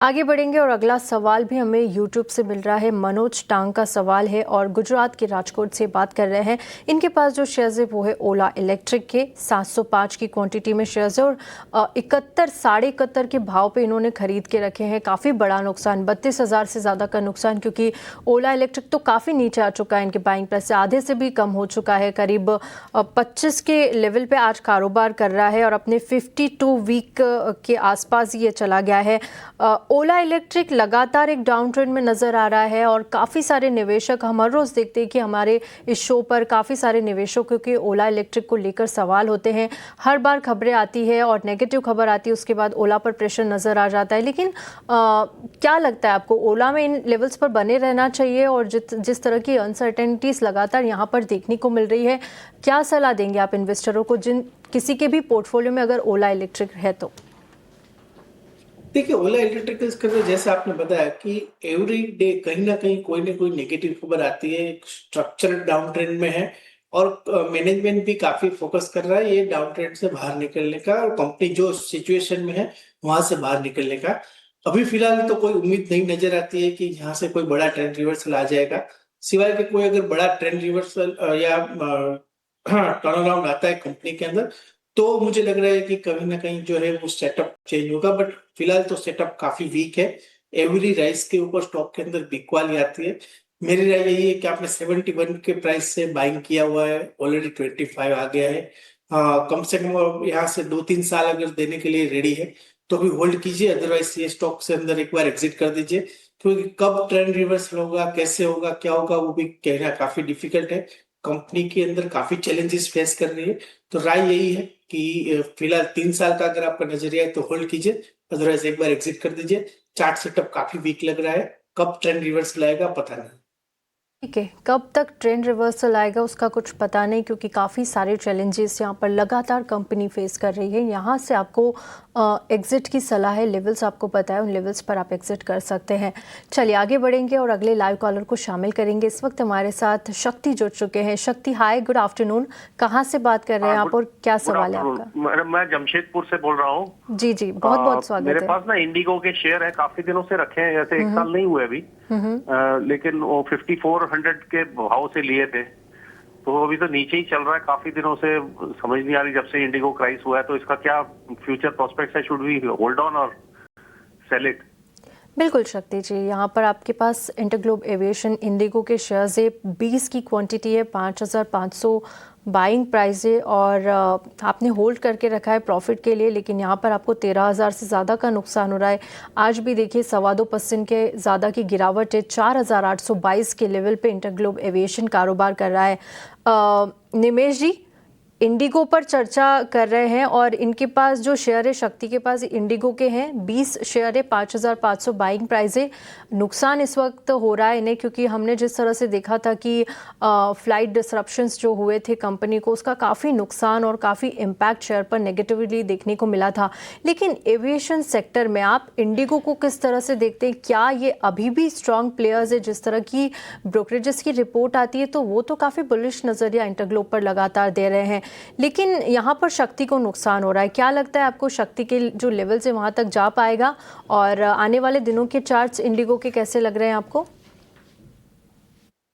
आगे बढ़ेंगे और अगला सवाल भी हमें यूट्यूब से मिल रहा है। मनोज टांग का सवाल है और गुजरात के राजकोट से बात कर रहे हैं। इनके पास जो शेयर्स है वो है ओला इलेक्ट्रिक के 705 की क्वांटिटी में शेयर्स है और 71 के भाव पे इन्होंने खरीद के रखे हैं। काफ़ी बड़ा नुकसान, 32,000 से ज़्यादा का नुकसान, क्योंकि ओला इलेक्ट्रिक तो काफ़ी नीचे आ चुका है। इनके बाइंग प्राइस से आधे से भी कम हो चुका है। करीब 25 के लेवल पे आज कारोबार कर रहा है और अपने 52 वीक के आसपास ये चला गया है। ओला इलेक्ट्रिक लगातार एक डाउन ट्रेंड में नज़र आ रहा है और काफ़ी सारे निवेशक, हम हर रोज़ देखते हैं कि हमारे इस शो पर काफ़ी सारे निवेशकों के ओला इलेक्ट्रिक को लेकर सवाल होते हैं। हर बार खबरें आती है और नेगेटिव खबर आती है, उसके बाद ओला पर प्रेशर नज़र आ जाता है। लेकिन क्या लगता है आपको, ओला में इन लेवल्स पर बने रहना चाहिए? और जिस तरह की अनसर्टेनिटीज़ लगातार यहाँ पर देखने को मिल रही है, क्या सलाह देंगे आप इन्वेस्टरों को, जिन किसी के भी पोर्टफोलियो में अगर ओला इलेक्ट्रिक है तो? देखिए, ओला इलेक्ट्रिकल्स का तो जैसे आपने बताया कि एवरी डे कहीं ना कहीं कोई ना कोई नेगेटिव खबर आती है। स्ट्रक्चरल डाउन ट्रेंड में है और मैनेजमेंट भी काफी फोकस कर रहा है ये डाउन ट्रेंड से बाहर निकलने का और कंपनी जो सिचुएशन में है वहां से बाहर निकलने का। अभी फिलहाल तो कोई उम्मीद नहीं नजर आती है कि यहाँ से कोई बड़ा ट्रेंड रिवर्सल आ जाएगा, सिवाय कि कोई अगर बड़ा ट्रेंड रिवर्सल या टर्न अराउंड आता है कंपनी के अंदर, तो मुझे लग रहा है कि कहीं ना कहीं जो है वो सेटअप चेंज होगा। बट फिलहाल तो सेटअप काफी वीक है। एवरी राइस के ऊपर स्टॉक के अंदर बिकवाली आती है। मेरी राय यही है कि आपने 71 के प्राइस से बाइंग किया हुआ है, ऑलरेडी 25 आ गया है। कम से कम यहाँ से 2-3 साल अगर देने के लिए रेडी है तो भी होल्ड कीजिए, अदरवाइज ये स्टॉक से अंदर एक बार एग्जिट कर दीजिए, क्योंकि कब ट्रेंड रिवर्सल होगा, कैसे होगा, क्या होगा, वो भी कहना काफी डिफिकल्ट है। कंपनी के अंदर काफी चैलेंजेस फेस कर रही है। तो राय यही है कि फिलहाल 3 साल का अगर आपका नजरिया है तो होल्ड कीजिए, अदरवाइज एक बार एग्जिट कर दीजिए। चार्ट सेटअप काफी वीक लग रहा है, कब ट्रेंड रिवर्सल आएगा पता नहीं। ठीक है, कब तक ट्रेंड रिवर्सल आएगा उसका कुछ पता नहीं, क्योंकि काफ़ी सारे चैलेंजेस यहाँ पर लगातार कंपनी फेस कर रही है। यहाँ से आपको एग्जिट की सलाह है, लेवल्स आपको पता है, उन लेवल्स पर आप एग्जिट कर सकते हैं। चलिए आगे बढ़ेंगे और अगले लाइव कॉलर को शामिल करेंगे। इस वक्त हमारे साथ शक्ति जुड़ चुके हैं। शक्ति, हाय, गुड आफ्टरनून। कहाँ से बात कर रहे हैं आप और क्या सवाल है आपका? मैडम, मैं जमशेदपुर से बोल रहा हूँ। जी जी, बहुत बहुत स्वागत मेरे है। पास ना इंडिगो के शेयर है, काफी दिनों से रखे हैं, जैसे 1 साल नहीं हुए अभी। लेकिन वो 5400 के भाव से लिए थे, तो अभी तो नीचे ही चल रहा है काफी दिनों से। समझ नहीं आ रही, जब से इंडिगो क्राइस हुआ है, तो इसका क्या फ्यूचर प्रोस्पेक्ट्स है? शुड वी होल्ड ऑन और सेल इट? बिल्कुल शक्ति जी, यहाँ पर आपके पास इंटरग्लोब एविएशन इंडिगो के शेयर्स है, 20 की क्वांटिटी है, 5,500 बाइंग प्राइस है और आपने होल्ड करके रखा है प्रॉफिट के लिए। लेकिन यहाँ पर आपको 13,000 से ज़्यादा का नुकसान हो रहा है। आज भी देखिए 2.25% के ज़्यादा की गिरावट है। 4,822 के लेवल पे इंटरग्लोब एविएशन कारोबार कर रहा है। निमेश जी, इंडिगो पर चर्चा कर रहे हैं और इनके पास जो शेयर है, शक्ति के पास इंडिगो के हैं 20 शेयर है, 5,500 बाइंग प्राइस है। नुकसान इस वक्त हो रहा है इन्हें, क्योंकि हमने जिस तरह से देखा था कि फ्लाइट डिसरप्शंस जो हुए थे कंपनी को, उसका काफ़ी नुकसान और काफ़ी इम्पैक्ट शेयर पर नेगेटिवली देखने को मिला था। लेकिन एविएशन सेक्टर में आप इंडिगो को किस तरह से देखते हैं? क्या ये अभी भी स्ट्रॉन्ग प्लेयर्स है? जिस तरह की ब्रोकरेजेस की रिपोर्ट आती है तो वो तो काफ़ी बुलिश नज़रिया इंटरग्लोब पर लगातार दे रहे हैं, लेकिन यहाँ पर शक्ति को नुकसान हो रहा है। क्या लगता है आपको, शक्ति के जो लेवल्स है वहां तक जा पाएगा? और आने वाले दिनों के चार्ट्स इंडिगो के कैसे लग रहे हैं आपको?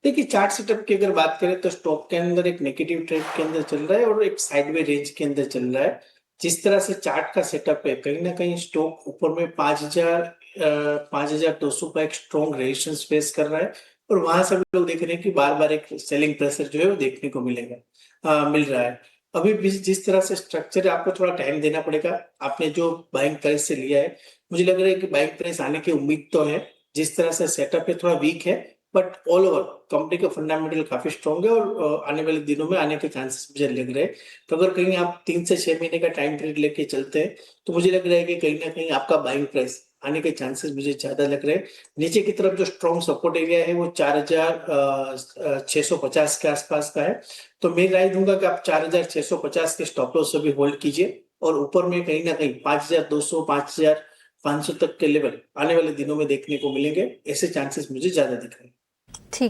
देखिए, चार्ट सेटअप की अगर बात करें तो स्टॉक के अंदर एक नेगेटिव ट्रेंड के अंदर चल रहा है और एक साइडवे रेंज के अंदर चल रहा है। जिस तरह से चार्ट का सेटअप है, कहीं ना कहीं स्टॉक ऊपर में 5,200 का एक स्ट्रॉन्ग रेजिस्टेंस फेस कर रहा है और वहां से हम लोग देख रहे हैं कि बार बार एक सेलिंग प्रेशर जो है वो देखने को मिल रहा है। अभी भी जिस तरह से स्ट्रक्चर है, आपको थोड़ा टाइम देना पड़ेगा। आपने जो बाइंग प्राइस से लिया है, मुझे लग रहा है कि बाइंग प्राइस आने की उम्मीद तो है। जिस तरह से सेटअप है थोड़ा वीक है, बट ऑल ओवर कंपनी का फंडामेंटल काफी स्ट्रॉन्ग है और आने वाले दिनों में आने के चांसेस मुझे लग रहे हैं। तो अगर कहीं आप 3 से 6 महीने का टाइम पीरियड लेके चलते हैं तो मुझे लग रहा है कि कहीं ना कहीं आपका बाइंग प्राइस आने के चांसेस मुझे ज्यादा लग रहे हैं। नीचे की तरफ जो स्ट्रॉन्ग सपोर्ट एरिया है वो 4,650 के आसपास का है। तो मैं राय दूंगा कि आप 4,650 के स्टॉप लॉस से भी होल्ड कीजिए और ऊपर में कहीं ना कहीं 5,200 5,500 तक के लेवल आने वाले दिनों में देखने को मिलेंगे। ऐसे चांसेस मुझे ज्यादा दिख रहे हैं। ठीक है।